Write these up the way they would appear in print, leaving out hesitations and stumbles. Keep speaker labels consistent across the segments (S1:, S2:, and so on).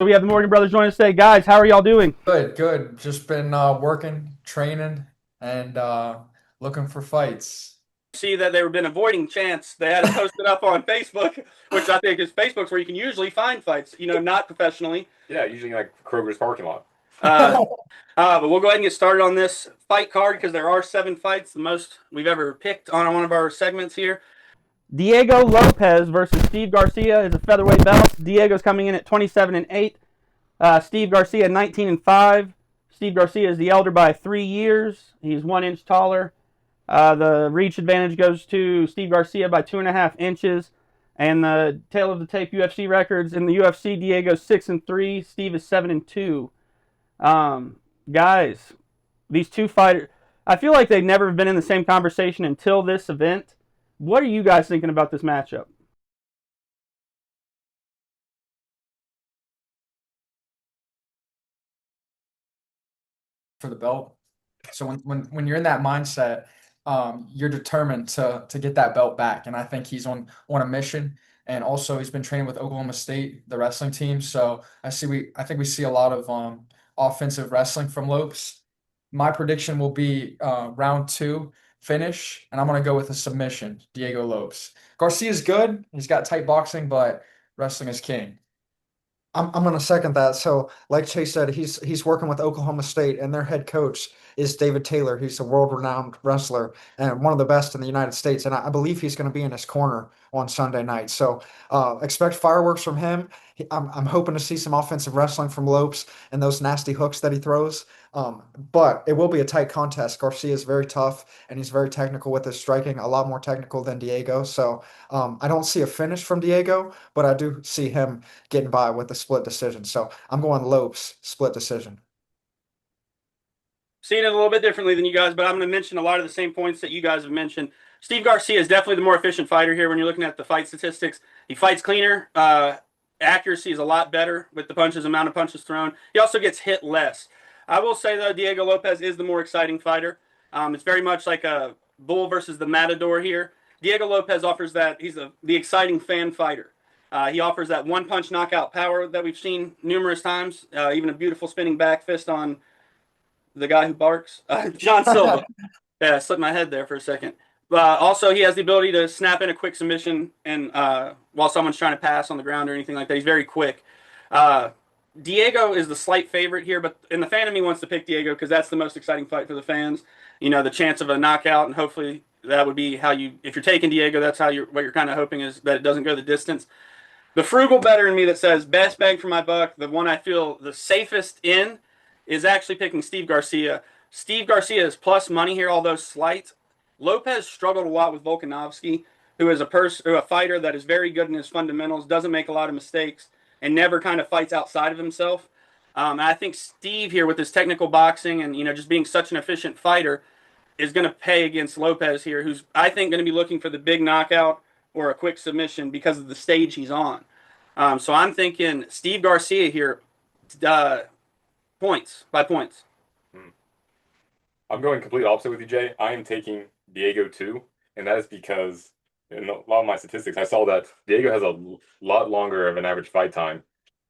S1: So we have the Morgan Brothers joining us today. Guys, how are y'all doing?
S2: Good, good. Just been working, training, and looking for fights.
S1: See that they've been avoiding chance. They had it posted up on Facebook, which I think is Facebook's where you can usually find fights, not professionally.
S3: Yeah, usually like Kroger's parking lot.
S1: Uh, but we'll go ahead and get started on this fight card because there are 7 fights, the most we've ever picked on one of our segments here. Diego Lopez versus Steve Garcia is a featherweight belt. Diego's coming in at 27-8. Steve Garcia 19-5. Steve Garcia is the elder by 3 years. He's 1 inch taller. The reach advantage goes to Steve Garcia by 2.5 inches. And the tail of the tape UFC records in the UFC, Diego's 6-3. Steve is 7-2. Guys, these two fighters, I feel like they've never been in the same conversation until this event. What are you guys thinking about this matchup?
S2: For the belt. So when you're in that mindset, you're determined to get that belt back. And I think he's on a mission. And also he's been training with Oklahoma State, the wrestling team. So I think we see a lot of offensive wrestling from Lopes. My prediction will be round 2 finish, and I'm gonna go with a submission, Diego Lopes. Garcia's good. He's got tight boxing, but wrestling is king.
S4: I'm going to second that. So, like Chase said, he's working with Oklahoma State, and their head coach is David Taylor. He's a world-renowned wrestler and one of the best in the United States. And I believe he's going to be in his corner on Sunday night. So, expect fireworks from him. I'm hoping to see some offensive wrestling from Lopes and those nasty hooks that he throws. But it will be a tight contest. Garcia is very tough and he's very technical with his striking, a lot more technical than Diego. So, I don't see a finish from Diego, but I do see him getting by with a split decision. So I'm going Lopes, split decision.
S1: Seeing it a little bit differently than you guys, but I'm going to mention a lot of the same points that you guys have mentioned. Steve Garcia is definitely the more efficient fighter here when you're looking at the fight statistics. He fights cleaner. Accuracy is a lot better with the punches, amount of punches thrown. He also gets hit less. I will say, though, Diego Lopez is the more exciting fighter. It's very much like a bull versus the matador here. Diego Lopez offers that. He's the exciting fan fighter. He offers that one-punch knockout power that we've seen numerous times, even a beautiful spinning back fist on the guy who barks, John Silva. Yeah, I slipped my head there for a second. Also, he has the ability to snap in a quick submission and while someone's trying to pass on the ground or anything like that. He's very quick. Diego is the slight favorite here, but in the fan of me wants to pick Diego because that's the most exciting fight for the fans. The chance of a knockout, and hopefully that would be how you, if you're taking Diego, that's how what you're kind of hoping is that it doesn't go the distance. The frugal better in me that says best bang for my buck, the one I feel the safest in, is actually picking Steve Garcia. Steve Garcia is plus money here, although slight. Lopez struggled a lot with Volkanovski, who is a fighter that is very good in his fundamentals, doesn't make a lot of mistakes, and never kind of fights outside of himself. I think Steve here with his technical boxing and just being such an efficient fighter is going to pay against Lopez here, who's I think going to be looking for the big knockout or a quick submission because of the stage he's on. So I'm thinking Steve Garcia here, points by points.
S3: I'm going complete opposite with you, Jay. I am taking Diego too, and that is because in a lot of my statistics, I saw that Diego has a lot longer of an average fight time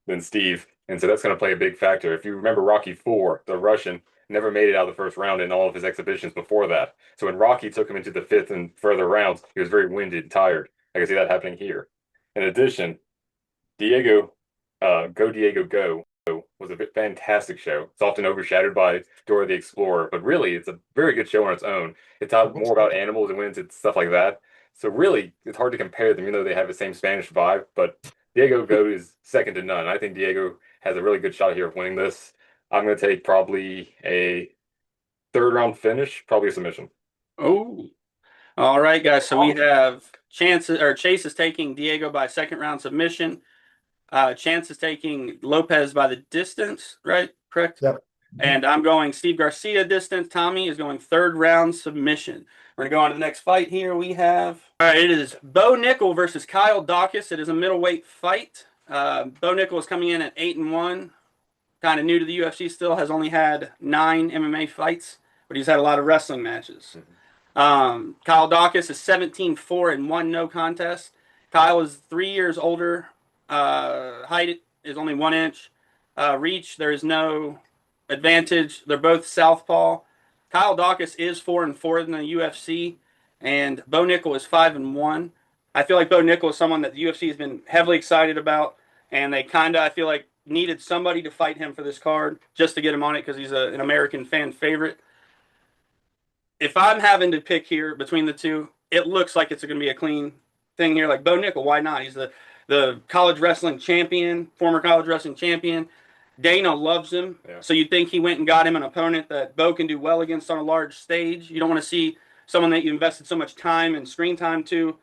S3: than Steve, and so that's going to play a big factor. If you remember Rocky IV, the Russian never made it out of the first round in all of his exhibitions before that. So when Rocky took him into the 5th and further rounds, he was very winded and tired. I can see that happening here. In addition, Diego, Go Diego Go was a fantastic show. It's often overshadowed by Dora the Explorer, but really it's a very good show on its own. It talks more about animals and wins and stuff like that. So really, it's hard to compare them, even though they have the same Spanish vibe. But Diego Go is second to none. I think Diego has a really good shot here of winning this. I'm going to take probably a 3rd round finish, probably a submission.
S1: Oh, all right, guys. So we have Chase is taking Diego by 2nd round submission. Chance is taking Lopez by the distance, right? Correct?
S4: Yep.
S1: And I'm going Steve Garcia distance. Tommy is going 3rd round submission. We're going to go on to the next fight here. We have, all right, it is Bo Nickel versus Kyle Dawkins. It is a middleweight fight. Bo Nickel is coming in at 8-1. Kind of new to the UFC still, has only had 9 MMA fights, but he's had a lot of wrestling matches. Kyle Dawkins is 17-4 and 1 no contest. Kyle is 3 years older. Height is only 1 inch. reach. There is no advantage. They're both southpaw. Kyle Dawkins is 4-4 in the UFC, and Bo Nickel is 5-1. I feel like Bo Nickel is someone that the UFC has been heavily excited about, and they kind of, I feel like, needed somebody to fight him for this card just to get him on it because he's an American fan favorite. If I'm having to pick here between the two, it looks like it's going to be a clean thing here. Like Bo Nickel, why not? He's the college wrestling champion, former college wrestling champion. Dana loves him, so you'd think he went and got him an opponent that Bo can do well against on a large stage. You don't want to see someone that you invested so much time and screen time to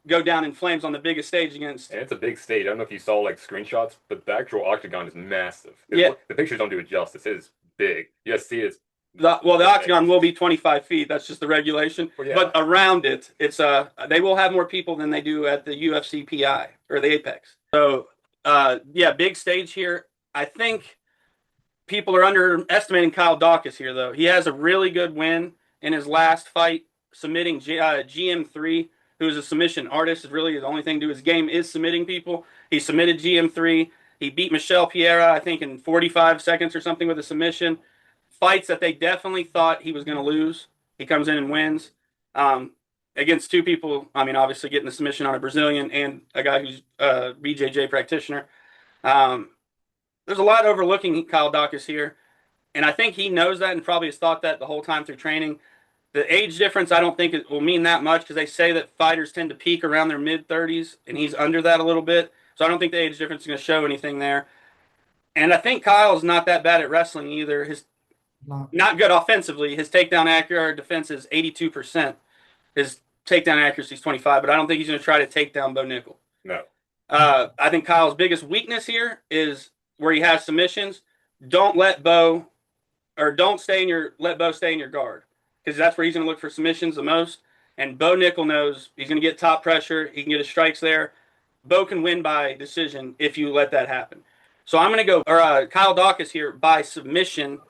S1: go down in flames on the biggest stage against.
S3: And it's a big stage. I don't know if you saw like screenshots, but the actual octagon is massive.
S1: Yeah.
S3: The pictures don't do it justice. It is big. You guys see it.
S1: The octagon will be 25 feet. That's just the regulation.
S3: Well, yeah.
S1: But around it, it's they will have more people than they do at the UFC PI or the Apex. So big stage here. I think people are underestimating Kyle Dawkins here, though. He has a really good win in his last fight, submitting GM3, who's a submission artist. Is really the only thing to his game is submitting people. He submitted GM3. He beat Michel Pereira, I think, in 45 seconds or something with a submission. Fights that they definitely thought he was going to lose. He comes in and wins against two people. I mean, obviously getting the submission on a Brazilian and a guy who's a BJJ practitioner. There's a lot overlooking Kyle Dawkins here, and I think he knows that and probably has thought that the whole time through training. The age difference, I don't think it will mean that much because they say that fighters tend to peak around their mid-30s, and he's under that a little bit. So I don't think the age difference is going to show anything there. And I think Kyle's not that bad at wrestling either. Not good offensively. His takedown accuracy defense is 82%. His takedown accuracy is 25, but I don't think he's going to try to take down Bo Nickel.
S3: No.
S1: I think Kyle's biggest weakness here is where he has submissions. Don't let Bo stay in your guard because that's where he's going to look for submissions the most. And Bo Nickel knows he's going to get top pressure. He can get his strikes there. Bo can win by decision if you let that happen. So I'm going to go Kyle Dawkins here by submission,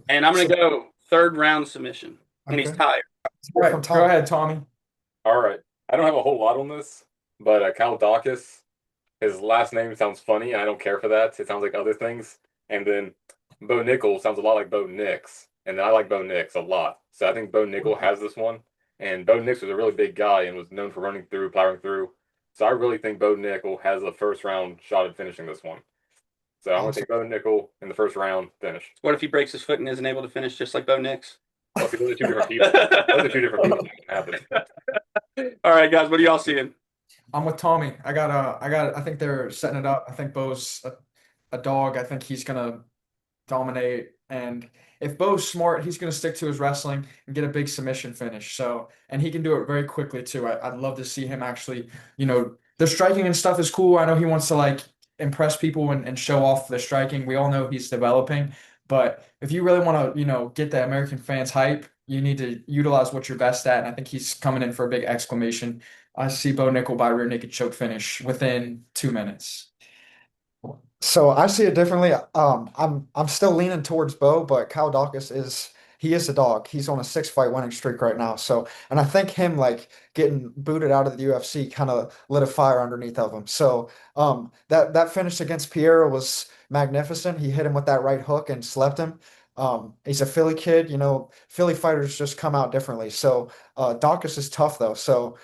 S1: and I'm going to go third round submission, and he's tired.
S2: All right, go ahead, Tommy.
S3: All right. I don't have a whole lot on this, but Kyle Dawkins, his last name sounds funny, and I don't care for that. It sounds like other things. And then Bo Nickel sounds a lot like Bo Nix, and I like Bo Nix a lot. So I think Bo Nickel has this one. And Bo Nix was a really big guy and was known for running through, powering through. So I really think Bo Nickel has a first round shot at finishing this one. So I'm going to take Bo Nickel in the first round finish.
S1: What if he breaks his foot and isn't able to finish just like Bo Nix?
S3: Well, those are two different people. Those are two different people that can happen.
S1: All right, guys, what are y'all seeing?
S2: I'm with Tommy. I think they're setting it up. I think Bo's a dog. I think he's gonna dominate. And if Bo's smart, he's gonna stick to his wrestling and get a big submission finish. So, and he can do it very quickly too. I'd love to see him actually, the striking and stuff is cool. I know he wants to like impress people and show off the striking. We all know he's developing. But if you really want to, get the American fans hype, you need to utilize what you're best at. And I think he's coming in for a big exclamation. I see Bo Nickel by rear naked choke finish within 2 minutes.
S4: So I see it differently. I'm still leaning towards Bo, but Kyle Dawkins is a dog. He's on a 6-fight winning streak right now. So, and I think him like getting booted out of the UFC kind of lit a fire underneath of him. So, that finish against Pierre was magnificent. He hit him with that right hook and slept him. He's a Philly kid. Philly fighters just come out differently. So, Dawkins is tough though. So,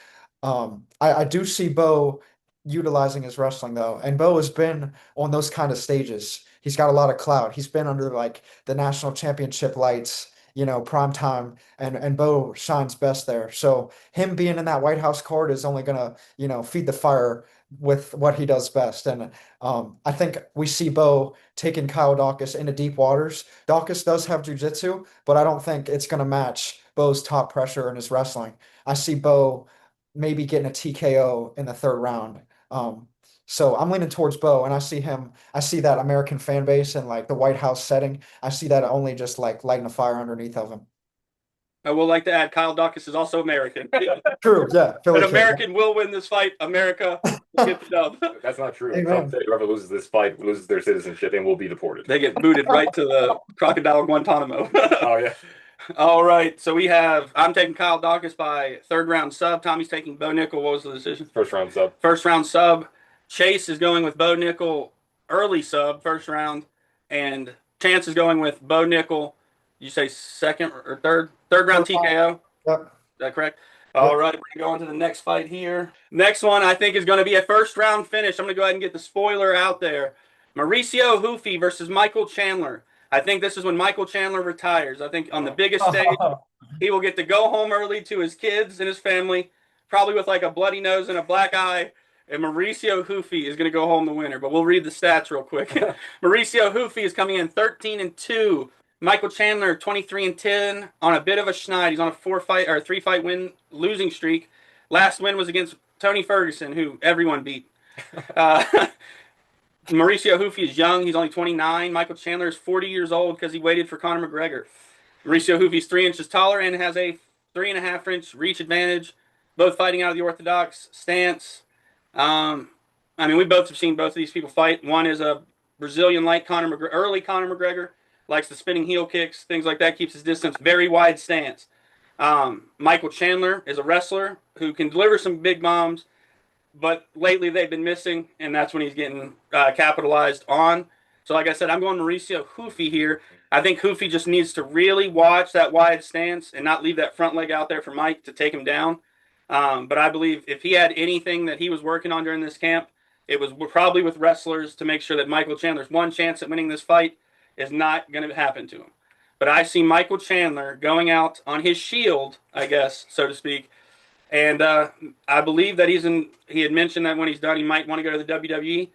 S4: I do see Bo utilizing his wrestling though, and Bo has been on those kind of stages. He's got a lot of clout. He's been under like the national championship lights, prime time, and Bo shines best there. So him being in that White House card is only gonna, feed the fire with what he does best. And I think we see Bo taking Kyle Dawkins into deep waters. Dawkins does have jiu-jitsu, but I don't think it's gonna match Bo's top pressure in his wrestling. I see Bo maybe getting a TKO in the third round. So I'm leaning towards Bo, and I see that American fan base and like the White House setting. I see that only just like lighting a fire underneath of him.
S1: I will like to add Kyle Dawkins is also American.
S4: True, yeah.
S1: An American will win this fight. America will get the dub.
S3: That's not true.
S4: Amen.
S3: Trump said whoever loses this fight loses their citizenship and will be deported.
S1: They get booted right to the crocodile Guantanamo.
S3: Oh, yeah.
S1: All right, so I'm taking Kyle Dawkins by third round sub. Tommy's taking Bo Nickel. What was the decision?
S3: First round sub.
S1: First round sub. Chase is going with Bo Nickel early sub, first round. And Chance is going with Bo Nickel. You say second or third round TKO.
S4: Yep.
S1: Is that correct? All right, we're going to go on to the next fight here. Next one, I think, is going to be a first-round finish. I'm going to go ahead and get the spoiler out there. Mauricio Hoofy versus Michael Chandler. I think this is when Michael Chandler retires. I think on the biggest stage, he will get to go home early to his kids and his family, probably with like a bloody nose and a black eye. And Mauricio Hoofy is going to go home the winner. But we'll read the stats real quick. Mauricio Hoofy is coming in 13-2. Michael Chandler 23-10 on a bit of a schneid. He's on a 3-fight win losing streak. Last win was against Tony Ferguson, who everyone beat. Mauricio Hoofy is young. He's only 29. Michael Chandler is 40 years old because he waited for Conor McGregor. Mauricio Hoofy is 3 inches taller and has a 3.5-inch reach advantage. Both fighting out of the orthodox stance. I mean, we both have seen both of these people fight. One is a Brazilian-like early Conor McGregor. Likes the spinning heel kicks, things like that, keeps his distance, very wide stance. Michael Chandler is a wrestler who can deliver some big bombs, but lately they've been missing, and that's when he's getting capitalized on. So like I said, I'm going Mauricio Hoofy here. I think Hoofy just needs to really watch that wide stance and not leave that front leg out there for Mike to take him down. But I believe if he had anything that he was working on during this camp, it was probably with wrestlers to make sure that Michael Chandler's one chance at winning this fight is not going to happen to him. But I see Michael Chandler going out on his shield, I guess, so to speak. And I believe that he had mentioned that when he's done, he might want to go to the WWE.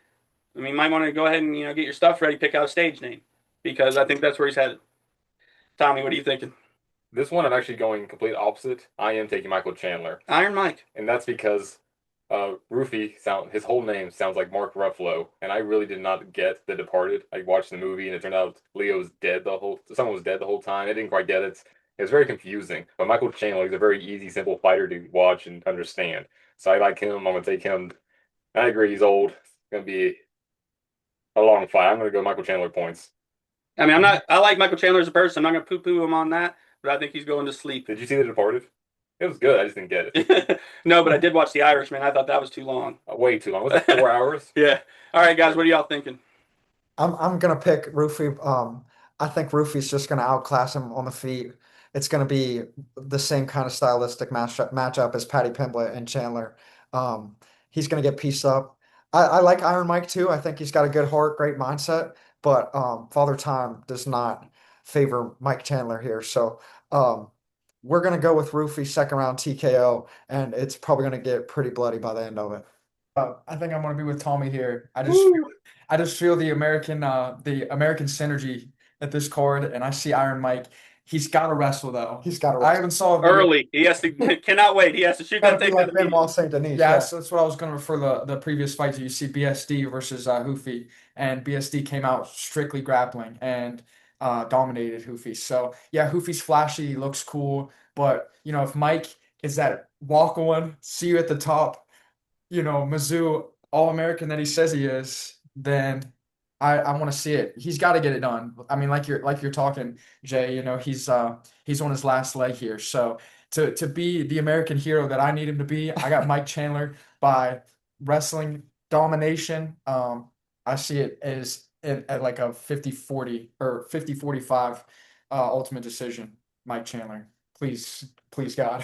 S1: I mean, he might want to go ahead and get your stuff ready, pick out a stage name, because I think that's where he's headed. Tommy, what are you thinking?
S3: This one, I'm actually going complete opposite. I am taking Michael Chandler.
S1: Iron Mike.
S3: And that's because Rufy his whole name sounds like Mark Ruffalo, and I really did not get The Departed. I watched the movie, and it turned out someone was dead the whole time. I didn't quite get it. It was very confusing. But Michael Chandler is a very easy, simple fighter to watch and understand. So I like him. I'm gonna take him. I agree, he's old. It's gonna be a long fight. I'm gonna go Michael Chandler points.
S1: I mean, I like Michael Chandler as a person. I'm not gonna poo-poo him on that, but I think he's going to sleep.
S3: Did you see The Departed? It was good. I just didn't get it.
S1: No, but I did watch The Irishman. I thought that was too long.
S3: Way too long. Was it 4 hours?
S1: Yeah. All right, guys. What are y'all thinking?
S4: I'm gonna pick Rufy. I think Rufy's just gonna outclass him on the feet. It's gonna be the same kind of stylistic matchup as Paddy Pimblett and Chandler. He's gonna get pieced up. I like Iron Mike too. I think he's got a good heart, great mindset, but Father Time does not favor Mike Chandler here. So we're gonna go with Rufy second round TKO, and it's probably gonna get pretty bloody by the end of it.
S2: I think I'm gonna be with Tommy here. I
S1: Woo!
S2: just feel the American synergy at this card, and I see Iron Mike. He's got to wrestle though.
S4: He's got to
S2: I haven't saw a video.
S1: Early. He has to cannot wait. He has to shoot that
S4: Gotta be
S1: thing.
S4: like Benoit Saint Denis.
S2: Yeah, so that's what I was going to refer the previous fight to. You see BSD versus Hoofy, and BSD came out strictly grappling and dominated Hoofy. So yeah, Hoofy's flashy, he looks cool, but if Mike is that walk on, see you at the top, Mizzou All-American that he says he is, then I want to see it. He's got to get it done. I mean, like you're talking, Jay. He's on his last leg here. So to be the American hero that I need him to be, I got Mike Chandler by wrestling domination. I see it as at like a 50-40 or 50-45 ultimate decision. Mike Chandler, please, God.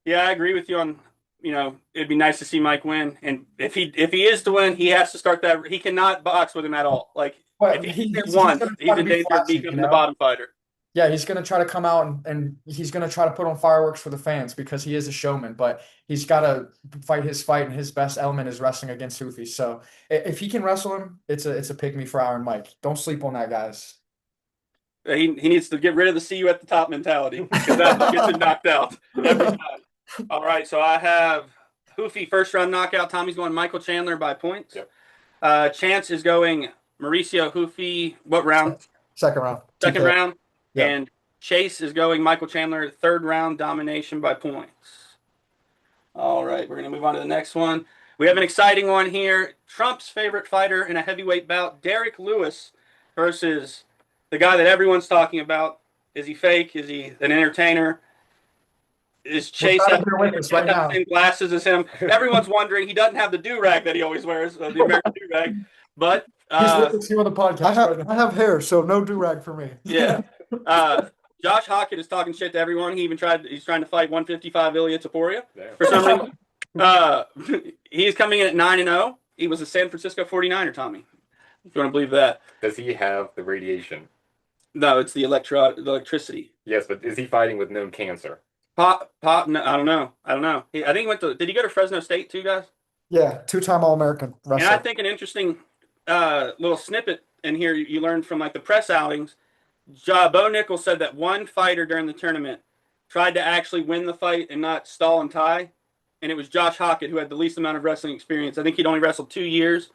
S1: Yeah, I agree with you on. It'd be nice to see Mike win, and if he is to win, he has to start that. He cannot box with him at all. Like if he won, he's in danger of becoming the bottom fighter.
S2: Yeah, he's going to try to come out and he's going to try to put on fireworks for the fans because he is a showman, but he's got to fight his fight, and his best element is wrestling against Hoofy. So if he can wrestle him, it's a pick-me for Iron Mike. Don't sleep on that, guys.
S1: He needs to get rid of the "see you at the top" mentality, because that gets him knocked out every time. All right, so I have Hoofy first round knockout. Tommy's going Michael Chandler by points.
S3: Yep.
S1: Chance is going Mauricio Hoofy. What round?
S4: Second round.
S1: Second round.
S4: Yeah.
S1: And Chase is going Michael Chandler, third round domination by points. All right, we're going to move on to the next one. We have an exciting one here. Trump's favorite fighter in a heavyweight bout, Derek Lewis, versus the guy that everyone's talking about. Is he fake? Is he an entertainer? Is Chase have the same glasses as him? Everyone's wondering. He doesn't have the do-rag that he always wears, the American do-rag. But
S2: He's listening on the podcast right
S4: I
S2: now.
S4: have hair, so no do-rag for me.
S1: yeah. Josh Hockett is talking shit to everyone. He's trying to fight 155 Ilya Taporia
S3: Damn.
S1: for some reason. Uh, he's coming in at 9-0. He was a San Francisco 49er, Tommy. If you want to believe that.
S3: Does he have the radiation?
S1: No, it's the electricity.
S3: Yes, but is he fighting with known cancer?
S1: Pop. No, I don't know. I think he went to. Did he go to Fresno State too, guys?
S4: Yeah, two-time All-American
S1: And I
S4: wrestler.
S1: think an interesting little snippet in here you learned from like the press outings. Bo Nichols said that one fighter during the tournament tried to actually win the fight and not stall and tie, and it was Josh Hockett, who had the least amount of wrestling experience. I think he'd only wrestled 2 years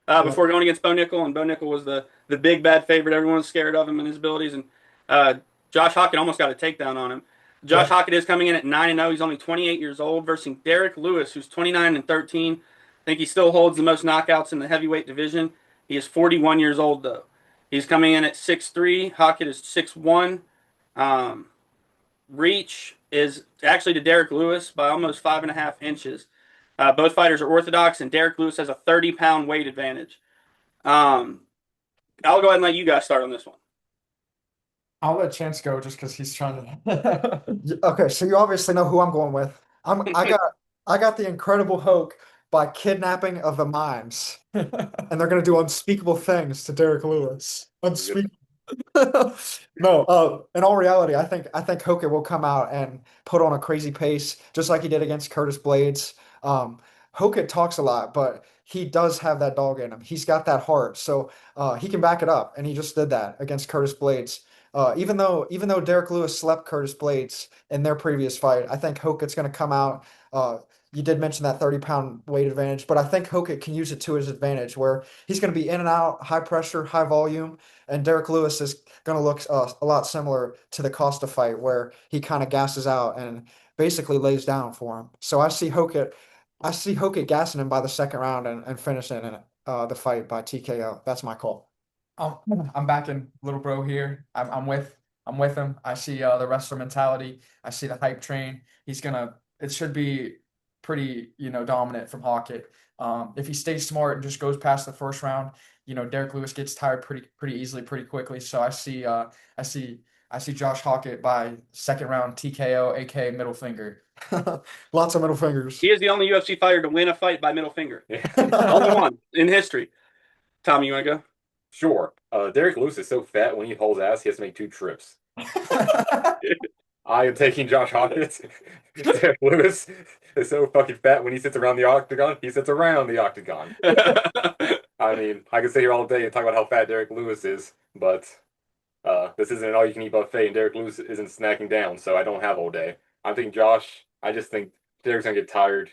S1: before going against Bo Nichols, and Bo Nichols was the big bad favorite. Everyone was scared of him and his abilities, and Josh Hockett almost got a takedown on him. Josh Hockett is coming in at 9-0. He's only 28 years old versus Derek Lewis, who's 29-13. I think he still holds the most knockouts in the heavyweight division. He is 41 years old, though. He's coming in at 6'3". Hockett is 6'1". Reach is actually to Derek Lewis by almost 5.5 inches. Both fighters are orthodox, and Derek Lewis has a 30-pound weight advantage. I'll go ahead and let you guys start on this one.
S2: I'll let Chance go just because he's trying to.
S4: Okay, so you obviously know who I'm going with. I got the Incredible Hulk by kidnapping of the mimes, and they're gonna do unspeakable things to Derek Lewis. Unspeakable. No, in all reality, I think Hoka will come out and put on a crazy pace, just like he did against Curtis Blades. Hoka talks a lot, but he does have that dog in him. He's got that heart, so he can back it up, and he just did that against Curtis Blades. Even though Derek Lewis slept Curtis Blades in their previous fight, I think Hoka's going to come out. You did mention that 30-pound weight advantage, but I think Hoka can use it to his advantage, where he's going to be in and out, high pressure, high volume, and Derek Lewis is going to look a lot similar to the Costa fight, where he kind of gasses out and basically lays down for him. So I see Hoka gassing him by the second round and finishing the fight by TKO. That's my call.
S2: I'm backing little bro here. I'm with him. I see the wrestler mentality. I see the hype train. It should be pretty, dominant from Hockett. If he stays smart and just goes past the first round, Derek Lewis gets tired pretty easily, pretty quickly. So I see Josh Hockett by second round TKO, aka middle finger.
S4: Lots of middle fingers.
S1: He is the only UFC fighter to win a fight by middle finger. Only one in history. Tommy, you want to go?
S3: Sure. Derek Lewis is so fat when he hauls ass, he has to make 2 trips. I am taking Josh Hawkins. Derek Lewis is so fucking fat when he sits around the octagon, he sits around the octagon. I mean, I could sit here all day and talk about how fat Derek Lewis is, but this isn't an all-you-can-eat buffet, and Derek Lewis isn't snacking down, so I don't have all day. I'm thinking Josh. I just think Derek's gonna get tired.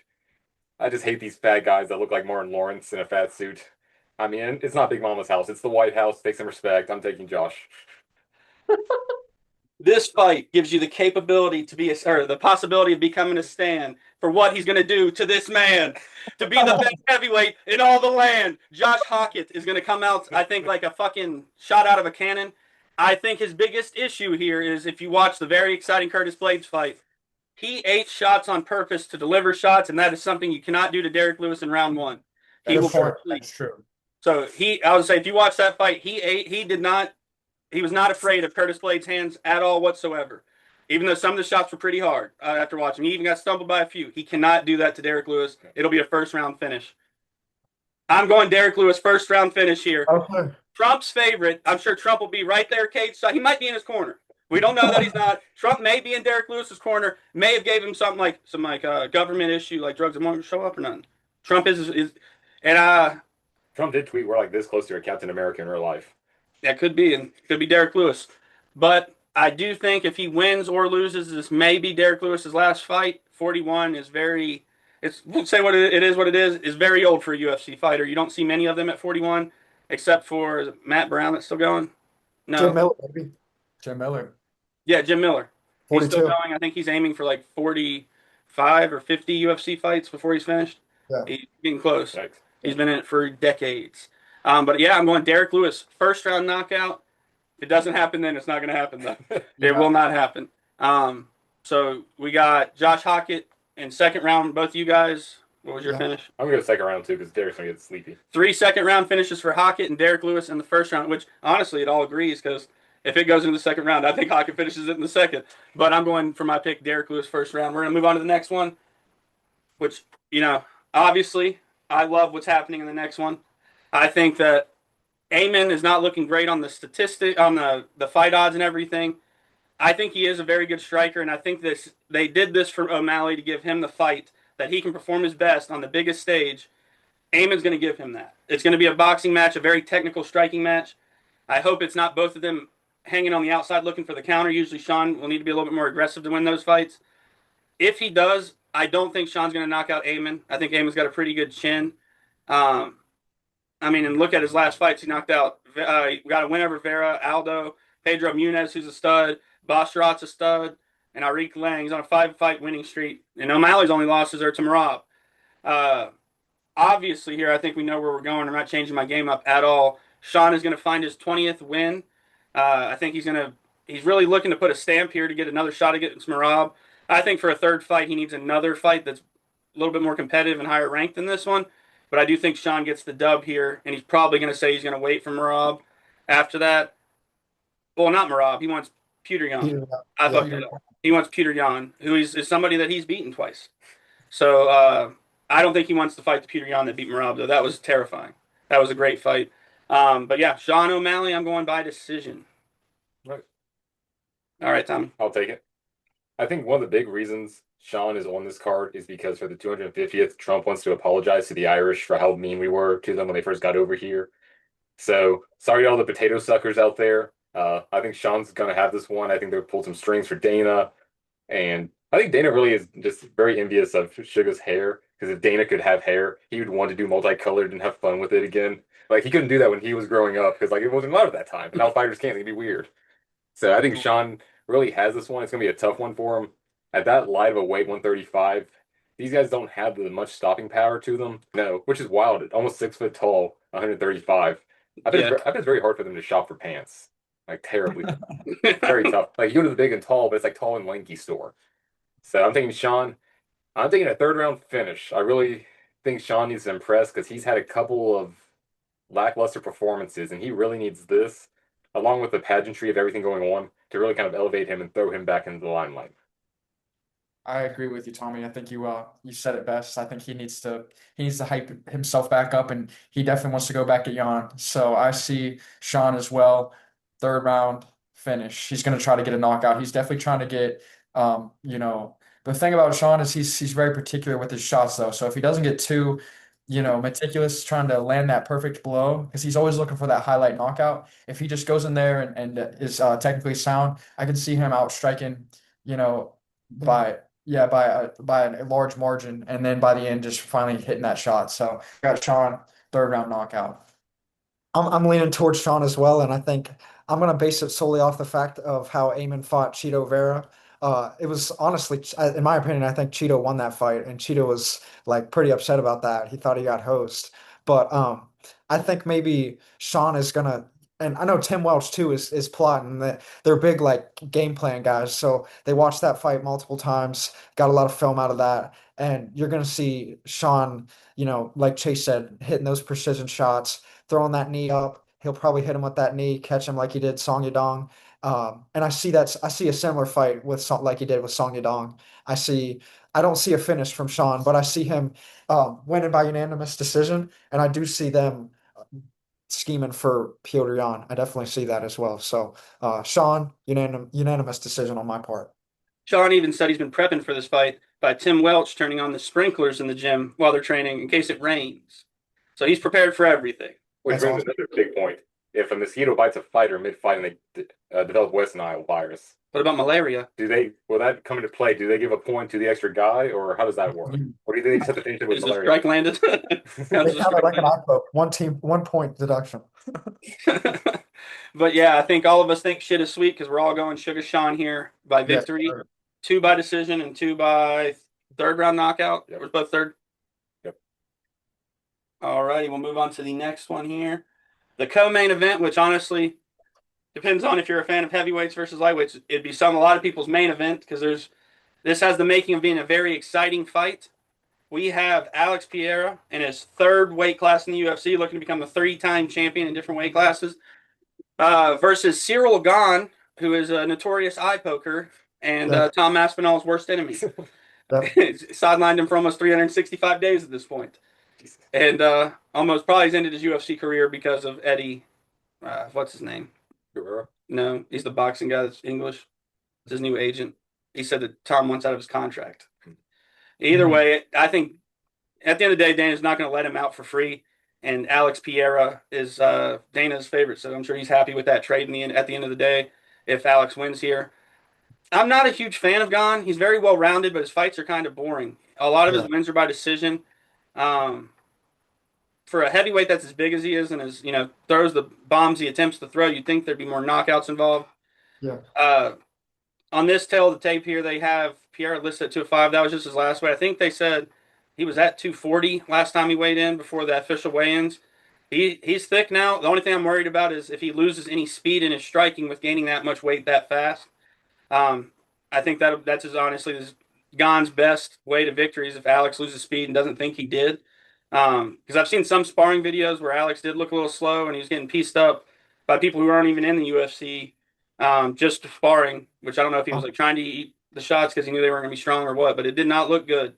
S3: I just hate these fat guys that look like Martin Lawrence in a fat suit. I mean, it's not Big Mama's house. It's the White House. Take some respect. I'm taking Josh.
S1: This fight gives you the capability to be, or the possibility of becoming a stand for what he's going to do to this man, to be the best heavyweight in all the land. Josh Hockett is going to come out, I think, like a fucking shot out of a cannon. I think his biggest issue here is if you watch the very exciting Curtis Blades fight, he ate shots on purpose to deliver shots, and that is something you cannot do to Derek Lewis in round 1.
S2: That's true.
S1: So I would say if you watch that fight, he was not afraid of Curtis Blades' hands at all whatsoever. Even though some of the shots were pretty hard after watching. He even got stumbled by a few. He cannot do that to Derek Lewis. It'll be a first-round finish. I'm going Derek Lewis first-round finish here.
S4: Okay.
S1: Trump's favorite. I'm sure Trump will be right there, cage side. He might be in his corner. We don't know that he's not. Trump may be in Derek Lewis's corner. May have gave him something like some government issue, like drugs that won't show up or nothing. Trump
S3: Trump did tweet, "We're like this close to a Captain America in real life."
S1: That could be, and could be Derek Lewis. But I do think if he wins or loses, this may be Derek Lewis's last fight. 41 is we'll say what it is very old for a UFC fighter. You don't see many of them at 41, except for Matt Brown that's still going. No.
S4: Jim Miller, maybe.
S2: Jim Miller.
S1: Yeah, Jim Miller. He's
S4: 42.
S1: still going. I think he's aiming for like 45 or 50 UFC fights before he's finished.
S4: Yeah.
S1: He's getting close.
S3: Yikes.
S1: He's been in it for decades. But yeah, I'm going Derek Lewis. First round knockout. If it doesn't happen, then it's not going to happen, though. It will not happen. So we got Josh Hockett in second round. Both of you guys, What was your
S4: Yeah.
S1: finish?
S3: I'm gonna go second round too because Derek's gonna get sleepy.
S1: 3 second-round finishes for Hockett and Derek Lewis in the first round, which honestly it all agrees because if it goes into the second round, I think Hockett finishes it in the second. But I'm going for my pick, Derek Lewis first round. We're gonna move on to the next one, which obviously I love what's happening in the next one. I think that Amon is not looking great on the statistic on the fight odds and everything. I think he is a very good striker, and I think they did this for O'Malley to give him the fight that he can perform his best on the biggest stage. Amon's going to give him that. It's going to be a boxing match, a very technical striking match. I hope it's not both of them hanging on the outside looking for the counter. Usually Sean will need to be a little bit more aggressive to win those fights. If he does, I don't think Sean's going to knock out Amon. I think Amon's got a pretty good chin. And look at his last fights. He knocked out, got a win over Vera, Aldo, Pedro Munez, who's a stud, Basharat's a stud, and Arik Lang's on a 5-fight winning streak. And O'Malley's only losses are to Marab. Obviously, here, I think we know where we're going. I'm not changing my game up at all. Sean is going to find his 20th win. I think he's really looking to put a stamp here to get another shot against Marab. I think for a third fight, he needs another fight that's a little bit more competitive and higher ranked than this one. But I do think Sean gets the dub here, and he's probably going to say he's going to wait for Marab after that. Well, not Marab. He wants Peter Yan. I fucked it up. He wants Peter Yan, who is somebody that he's beaten twice. So I don't think he wants to fight the Peter Yan that beat Marab, though. That was terrifying. That was a great fight. But yeah, Sean O'Malley, I'm going by decision.
S3: Right.
S1: All right, Tommy.
S3: I'll take it. I think one of the big reasons Sean is on this card is because for the 250th, Trump wants to apologize to the Irish for how mean we were to them when they first got over here. So sorry to all the potato suckers out there. I think Sean's going to have this one. I think they'll pull some strings for Dana. And I think Dana really is just very envious of Sugar's hair, because if Dana could have hair, he would want to do multicolored and have fun with it again. Like, he couldn't do that when he was growing up because, like, it wasn't allowed at that time. And now fighters can't. It'd be weird. So I think Sean really has this one. It's going to be a tough one for him. At that light of a weight, 135, these guys don't have the much stopping power to them. No, which is wild. Almost 6 foot tall, 135. I bet it's very hard for them to shop for pants. Like, terribly. Very tough. Like, you go to the big and tall, but it's like tall and lanky store. So I'm thinking Sean. I'm thinking a third round finish. I really think Sean needs to impress because he's had a couple of lackluster performances, and he really needs this, along with the pageantry of everything going on, to really kind of elevate him and throw him back into the limelight.
S2: I agree with you, Tommy. I think you said it best. I think he needs to hype himself back up, and he definitely wants to go back at Jan. So I see Sean as well. Third round finish. He's going to try to get a knockout. He's definitely trying to get the thing about Sean is he's very particular with his shots, though. So if he doesn't get too meticulous trying to land that perfect blow, because he's always looking for that highlight knockout. If he just goes in there and is technically sound, I can see him outstriking, by a large margin, and then by the end just finally hitting that shot. So got Sean, third round knockout.
S4: I'm leaning towards Sean as well, and I think I'm going to base it solely off the fact of how Amon fought Cheeto Vera. It was honestly, in my opinion, I think Cheeto won that fight, and Cheeto was like pretty upset about that. He thought he got hosed, but I think maybe Sean is gonna, and I know Tim Welch too is plotting that. They're big like game plan guys, so they watched that fight multiple times, got a lot of film out of that, and you're gonna see Sean, like Chase said, hitting those precision shots, throwing that knee up. He'll probably hit him with that knee, catch him like he did Song Yadong. And I see a similar fight with like he did with Song Yadong. I don't see a finish from Sean, but I see him winning by unanimous decision, and I do see them scheming for Piotr Jan. I definitely see that as well. So Sean, unanimous decision on my part.
S1: Sean even said he's been prepping for this fight by Tim Welch turning on the sprinklers in the gym while they're training in case it rains. So he's prepared for everything.
S3: Which brings another big point. If a mosquito bites a fighter mid-fight and they develop West Nile virus,
S1: what about malaria?
S3: Will that come into play? Do they give a point to the extra guy, or how does that work? Or do they just have to finish it with
S1: Is the
S3: malaria?
S1: strike landed?
S4: They count it like an iPhone. One team, 1 point deduction.
S1: But yeah, I think all of us think shit is sweet because we're all going Sugar Sean here by victory.
S4: Yes,
S1: 2 by decision and 2 by third round knockout.
S3: Yep.
S1: We're both third.
S3: Yep.
S1: All righty, we'll move on to the next one here. The co-main event, which honestly depends on if you're a fan of heavyweights versus lightweights. It'd be a lot of people's main event because this has the making of being a very exciting fight we have Alex Pereira in his third weight class in the UFC, looking to become a 3-time champion in different weight classes, versus Cyril Gahn, who is a notorious eye poker and
S4: Yep.
S1: Tom Aspinall's worst enemy.
S4: Yep.
S1: Sidelined him for almost 365 days at this point. And almost probably has ended his UFC career because of Eddie. What's his name?
S3: Guerrero.
S1: No, he's the boxing guy that's English. It's his new agent. He said that Tom wants out of his contract. Either way, I think at the end of the day, Dana's not going to let him out for free. And Alex Pereira is Dana's favorite, so I'm sure he's happy with that trade at the end of the day if Alex wins here. I'm not a huge fan of Gahn. He's very well rounded, but his fights are kind of boring. A lot of his wins are by decision. For a heavyweight that's as big as he is and as throws the bombs he attempts to throw, you'd think there'd be more knockouts involved.
S4: Yeah.
S1: On this tail of the tape here, they have Pierre listed at 205. That was just his last weight. I think they said he was at 240 last time he weighed in before the official weigh-ins. He's thick now. The only thing I'm worried about is if he loses any speed in his striking with gaining that much weight that fast. I think that's honestly Gahn's best way to victory is if Alex loses speed and doesn't think he did. Because I've seen some sparring videos where Alex did look a little slow and he was getting pieced up by people who aren't even in the UFC, just sparring, which I don't know if he was like trying to eat the shots because he knew they weren't going to be strong or what, but it did not look good.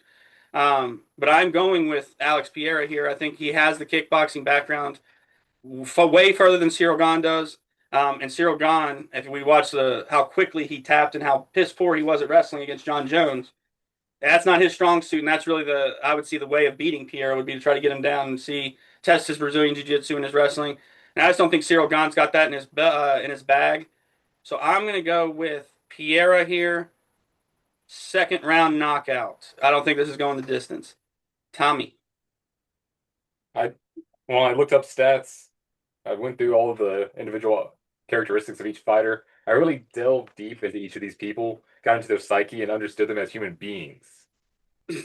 S1: But I'm going with Alex Pereira here. I think he has the kickboxing background way further than Cyril Gahn does. And Cyril Gahn, if we watch how quickly he tapped and how piss poor he was at wrestling against John Jones, that's not his strong suit, and that's really I would see the way of beating Pierre would be to try to get him down and test his Brazilian Jiu-Jitsu and his wrestling. And I just don't think Cyril Gahn's got that in his bag. So I'm going to go with Pereira here, second round knockout. I don't think this is going the distance. Tommy.
S3: I looked up stats. I went through all of the individual characteristics of each fighter. I really delved deep into each of these people, got into their psyche, and understood them as human beings.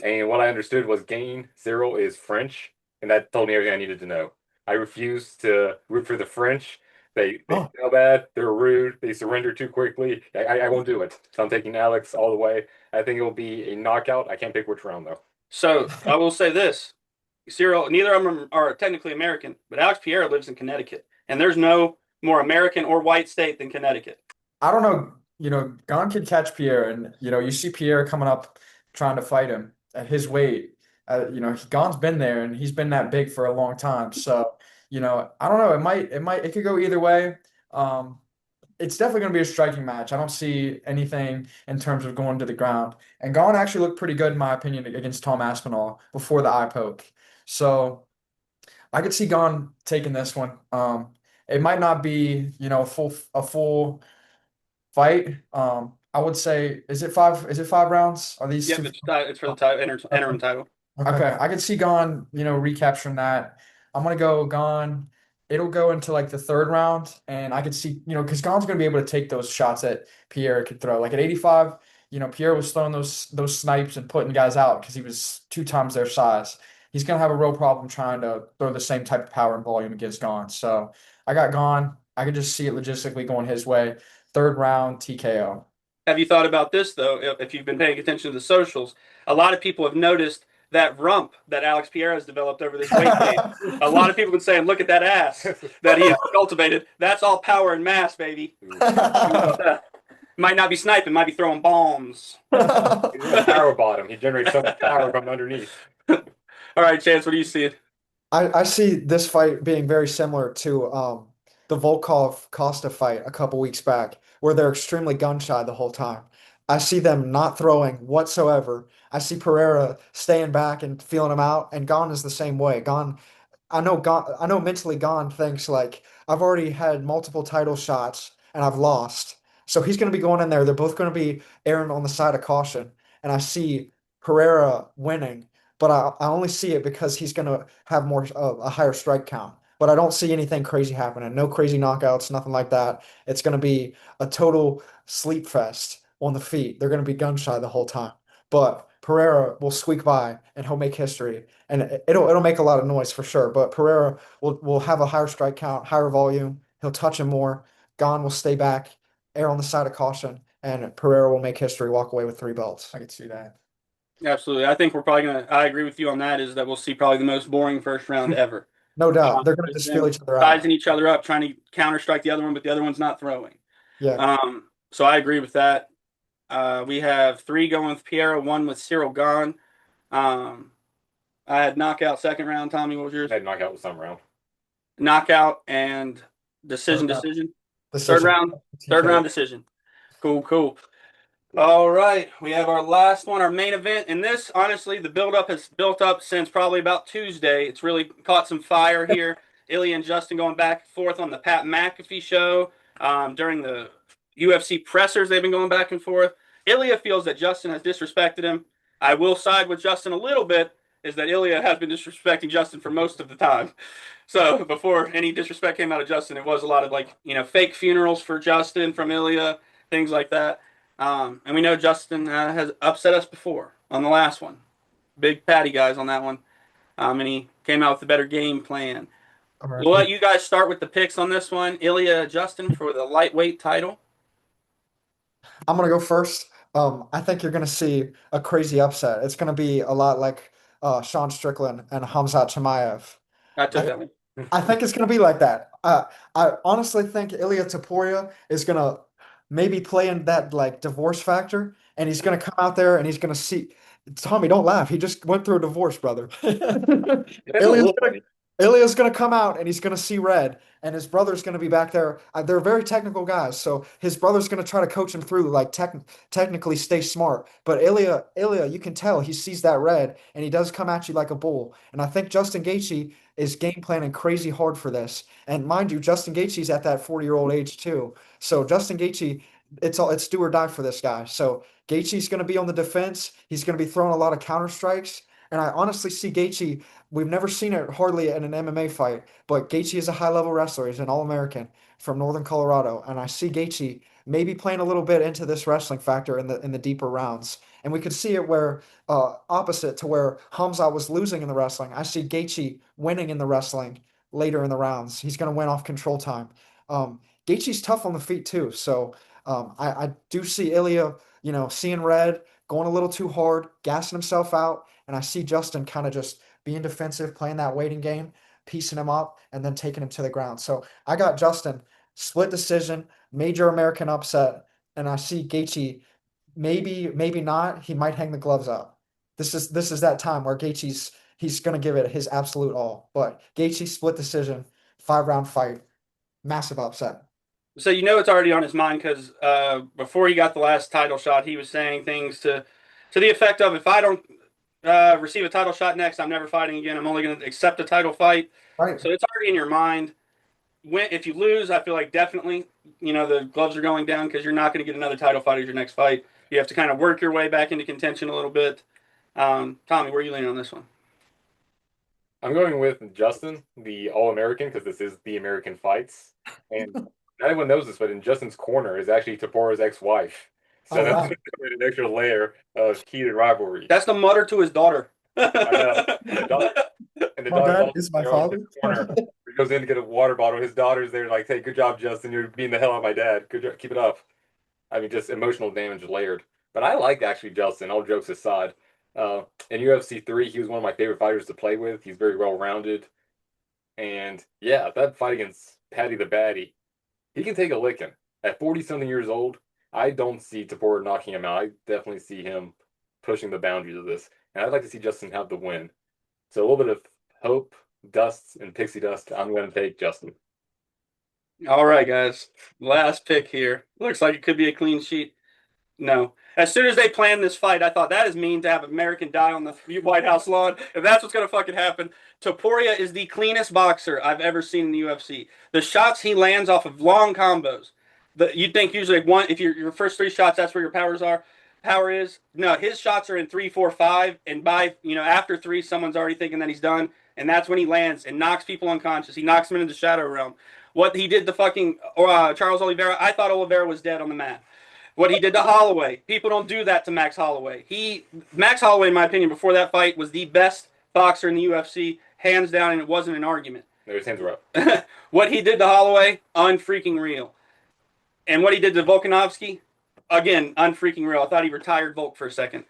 S3: And what I understood was Cyril is French, and that told me everything I needed to know. I refuse to root for the French. They smell bad, they're rude, they surrender too quickly. I won't do it. So I'm taking Alex all the way. I think it will be a knockout. I can't pick which round, though.
S1: So I will say this. Cyril, neither of them are technically American, but Alex Pereira lives in Connecticut, and there's no more American or white state than Connecticut.
S2: I don't know, Gahn could catch Pierre, and you see Pierre coming up trying to fight him at his weight. Gahn's been there, and he's been that big for a long time. So, I don't know. It could go either way. It's definitely going to be a striking match. I don't see anything in terms of going to the ground. And Gahn actually looked pretty good, in my opinion, against Tom Aspinall before the eye poke. So I could see Gahn taking this one. It might not be, a full fight. I would say, is it five rounds? Are these
S1: Yep,
S2: two?
S1: it's for the interim title.
S2: Okay, I could see Gahn, recapturing that. I'm gonna go Gahn. It'll go into like the third round, and I could see, because Gahn's gonna be able to take those shots that Pierre could throw. Like at 85, Pierre was throwing those snipes and putting guys out because he was 2 times their size. He's gonna have a real problem trying to throw the same type of power and volume against Gahn. So I got Gahn. I could just see it logistically going his way. Third round TKO.
S1: Have you thought about this, though, if you've been paying attention to the socials? A lot of people have noticed that rump that Alex Pereira has developed over this weight gain. A lot of people have been saying, look at that ass that he has cultivated. That's all power and mass, baby. Might not be sniping, might be throwing bombs.
S3: He's a power bottom. He generates so much power from underneath.
S1: All right, Chance, what do you see?
S4: I see this fight being very similar to the Volkov Costa fight a couple weeks back, where they're extremely gun shy the whole time. I see them not throwing whatsoever. I see Pereira staying back and feeling him out, and Gahn is the same way. I know mentally Gahn thinks like I've already had multiple title shots and I've lost. So he's going to be going in there. They're both going to be erring on the side of caution. And I see Pereira winning, but I only see it because he's going to have a higher strike count. But I don't see anything crazy happening. No crazy knockouts, nothing like that. It's going to be a total sleep fest on the feet. They're going to be gun shy the whole time. But Pereira will squeak by and he'll make history. And it'll make a lot of noise for sure. But Pereira will have a higher strike count, higher volume. He'll touch him more. Gahn will stay back, err on the side of caution, and Pereira will make history, walk away with 3 belts.
S2: I could see that.
S1: Absolutely. I think we're probably gonna. I agree with you on that. Is that we'll see probably the most boring first round ever.
S4: No doubt. They're going to
S1: Just
S4: just feel
S1: them
S4: each other out.
S1: sizing each other up, trying to counter strike the other one, but the other one's not throwing.
S4: Yeah.
S1: So I agree with that. We have 3 going with Piero, 1 with Cyril Gahn. Um, I had knockout second round. Tommy, what was yours?
S3: I had knockout with some round.
S1: Knockout and decision.
S4: Third round.
S1: Decision. Third
S4: Decision.
S1: round. Third
S4: TKO.
S1: round decision. Cool. All right, we have our last one, our main event, and this, honestly, the build-up has built up since probably about Tuesday. It's really caught some fire here. Ilya and Justin going back and forth on the Pat McAfee show. During the UFC pressers, they've been going back and forth. Ilya feels that Justin has disrespected him. I will side with Justin a little bit, is that Ilya has been disrespecting Justin for most of the time. So before any disrespect came out of Justin, it was a lot of fake funerals for Justin from Ilya, things like that. And we know Justin has upset us before on the last one. Big patty guys on that one. And he came out with a better game plan.
S4: All
S1: We'll let
S4: right.
S1: you guys start with the picks on this one. Ilya, Justin for the lightweight title.
S4: I'm going to go first. I think you're going to see a crazy upset. It's going to be a lot like Sean Strickland and Hamzat Chimaev.
S1: I took that one.
S4: I think it's going to be like that. I honestly think Ilya Taporia is going to maybe play in that like divorce factor, and he's going to come out there and he's going to see. Tommy, don't laugh. He just went through a divorce, brother. Ilya's gonna come out and he's gonna see red, and his brother's gonna be back there. They're very technical guys, so his brother's gonna try to coach him through, like technically stay smart. But Ilya, you can tell he sees that red, and he does come at you like a bull. And I think Justin Gaethje is game planning crazy hard for this. And mind you, Justin Gaethje's at that 40-year-old age too. So Justin Gaethje, it's do or die for this guy. So Gaethje's gonna be on the defense. He's gonna be throwing a lot of counter strikes. And I honestly see Gaethje. We've never seen it hardly in an MMA fight, but Gaethje is a high-level wrestler. He's an All-American from Northern Colorado, and I see Gaethje maybe playing a little bit into this wrestling factor in the deeper rounds. And we could see it where opposite to where Hamza was losing in the wrestling. I see Gaethje winning in the wrestling later in the rounds. He's going to win off control time. Gaethje's tough on the feet too, so I do see Ilya, seeing red, going a little too hard, gassing himself out, and I see Justin kind of just being defensive, playing that waiting game, piecing him up, and then taking him to the ground. So I got Justin split decision, major American upset, and I see Gaethje maybe not. He might hang the gloves up. This is that time where he's gonna give it his absolute all. But Gaethje split decision, 5-round fight, massive upset.
S1: So it's already on his mind because before he got the last title shot, he was saying things to the effect of, if I don't receive a title shot next, I'm never fighting again. I'm only going to accept a title fight.
S4: Right.
S1: So it's already in your mind. If you lose, I feel like definitely, the gloves are going down because you're not going to get another title fight as your next fight. You have to kind of work your way back into contention a little bit. Tommy, where are you leaning on this one?
S3: I'm going with Justin, the All-American, because this is the American fights. And not everyone knows this, but in Justin's corner is actually Taporia's ex-wife. So
S4: Oh,
S3: that's
S4: wow.
S3: an extra layer of heated rivalry.
S1: That's the mutter to his daughter.
S3: And the
S4: My
S3: daughter's
S4: dad
S3: also
S4: is my
S3: there on his
S4: father.
S3: corner. He goes in to get a water bottle. His daughter's there like, hey, good job, Justin. You're beating the hell out of my dad. Good job. Keep it up. I mean, just emotional damage layered. But I like actually Justin, all jokes aside. In UFC 3, he was one of my favorite fighters to play with. He's very well-rounded. And yeah, that fight against Patty the Batty, he can take a licking. At 40-something years old, I don't see Taporia knocking him out. I definitely see him pushing the boundaries of this. And I'd like to see Justin have the win. So a little bit of hope, dust, and pixie dust. I'm going to take Justin.
S1: All right, guys. Last pick here. Looks like it could be a clean sheet. No. As soon as they planned this fight, I thought that is mean to have American die on the White House lawn. If that's what's going to fucking happen. Topuria is the cleanest boxer I've ever seen in the UFC. The shots he lands off of long combos. You'd think usually if your first 3 shots, that's where your power is. No, his shots are in 3, 4, 5, and by after 3, someone's already thinking that he's done, and that's when he lands and knocks people unconscious. He knocks them into the shadow realm. What he did to fucking Charles Oliveira, I thought Oliveira was dead on the mat. What he did to Holloway, people don't do that to Max Holloway. Max Holloway, in my opinion, before that fight, was the best boxer in the UFC, hands down, and it wasn't an argument.
S3: No, his hands were up.
S1: What he did to Holloway, unfreaking real. And what he did to Volkanovski, again, unfreaking real. I thought he retired Volk for a second.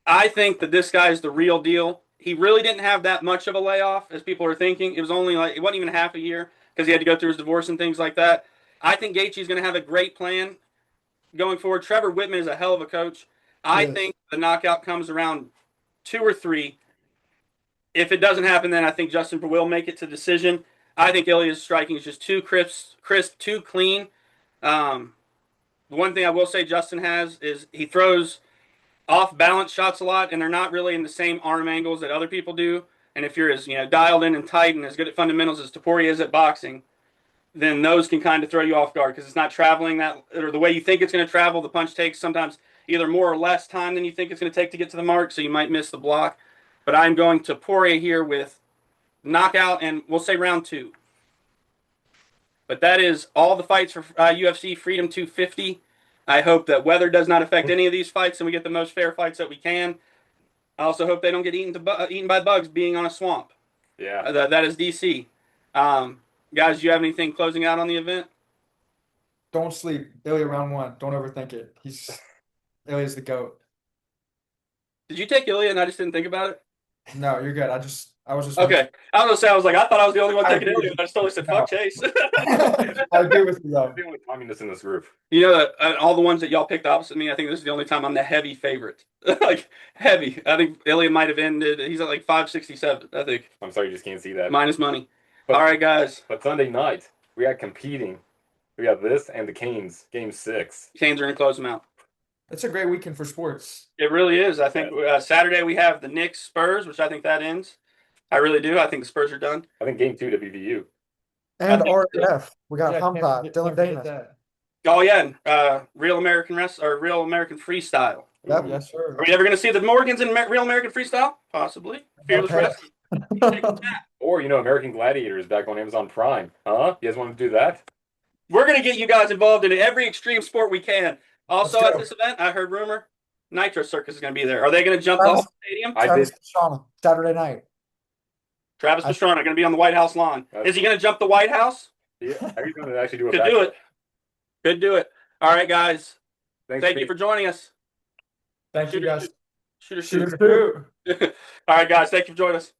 S1: I think that this guy is the real deal. He really didn't have that much of a layoff as people are thinking. It was only like, it wasn't even half a year because he had to go through his divorce and things like that. I think Gaethje's going to have a great plan going forward. Trevor Whitman is a hell of a coach. I
S4: Yes.
S1: think the knockout comes around 2 or 3. If it doesn't happen, then I think Justin will make it to decision. I think Ilya's striking is just too crisp, too clean. The one thing I will say Justin has is he throws off balance shots a lot, and they're not really in the same arm angles that other people do. And if you're as dialed in and tight and as good at fundamentals as Topuria is at boxing, then those can kind of throw you off guard because it's not traveling that or the way you think it's going to travel. The punch takes sometimes either more or less time than you think it's going to take to get to the mark, so you might miss the block. But I'm going to Poirier here with knockout, and we'll say round 2. But that is all the fights for UFC Freedom 250. I hope that weather does not affect any of these fights and we get the most fair fights that we can. I also hope they don't get eaten by bugs being on a swamp.
S3: Yeah.
S1: That is DC. Guys, do you have anything closing out on the event?
S2: Don't sleep. Ilya round 1. Don't overthink it. Ilya's the GOAT.
S1: Did you take Ilya and I just didn't think about it?
S2: No, you're good. I was just
S1: Okay. I was going to say, I thought I was the only one taking
S2: agree.
S1: Ilya, and I just totally said, fuck Chase.
S2: I agree with you though.
S3: I'm the only communist in this group.
S1: You know that all the ones that y'all picked opposite me, I think this is the only time I'm the heavy favorite. Like, heavy. I think Ilya might have ended. He's at like 567, I think.
S3: I'm sorry, you just can't see that.
S1: Minus money.
S3: But-
S1: All right, guys.
S3: But Sunday night, we got competing. We got this and the Canes, game 6.
S1: Canes are going to close them out.
S2: It's a great weekend for sports.
S1: It really is. I think Saturday we have the Knicks Spurs, which I think that ends. I really do. I think the Spurs are done.
S3: I think game 2 WVU.
S4: And
S1: I think so.
S4: RAF. We got
S2: Yeah,
S4: Humpot,
S2: can't
S4: Dylan
S2: forget
S4: Dana.
S2: that.
S1: Oh yeah, Real American Real American Freestyle.
S4: Yep.
S2: Yes, sir.
S1: Are we ever going to see the Morgans in Real American Freestyle? Possibly. Fearless
S4: Okay.
S1: Wrestling.
S3: Or, American Gladiator is back on Amazon Prime. Huh? You guys want to do that?
S1: We're going to get you guys involved in every extreme sport we can. Also
S4: Let's
S1: at
S4: go.
S1: this event, I heard rumor Nitro Circus is going to be there. Are they going to jump the whole stadium?
S3: I
S4: Travis
S3: did.
S4: Pastrana, Saturday night.
S1: Travis Pastrana going to be on the White House lawn. Is he going to jump the White House?
S3: Yeah, are you going to actually do a
S1: Could
S3: back-
S1: do it. Could do it. All right, guys.
S3: Thanks
S1: Thank you for joining us.
S2: Thank you guys.
S1: Shooter,
S2: Shoot.
S1: All right, guys. Thank you for joining us.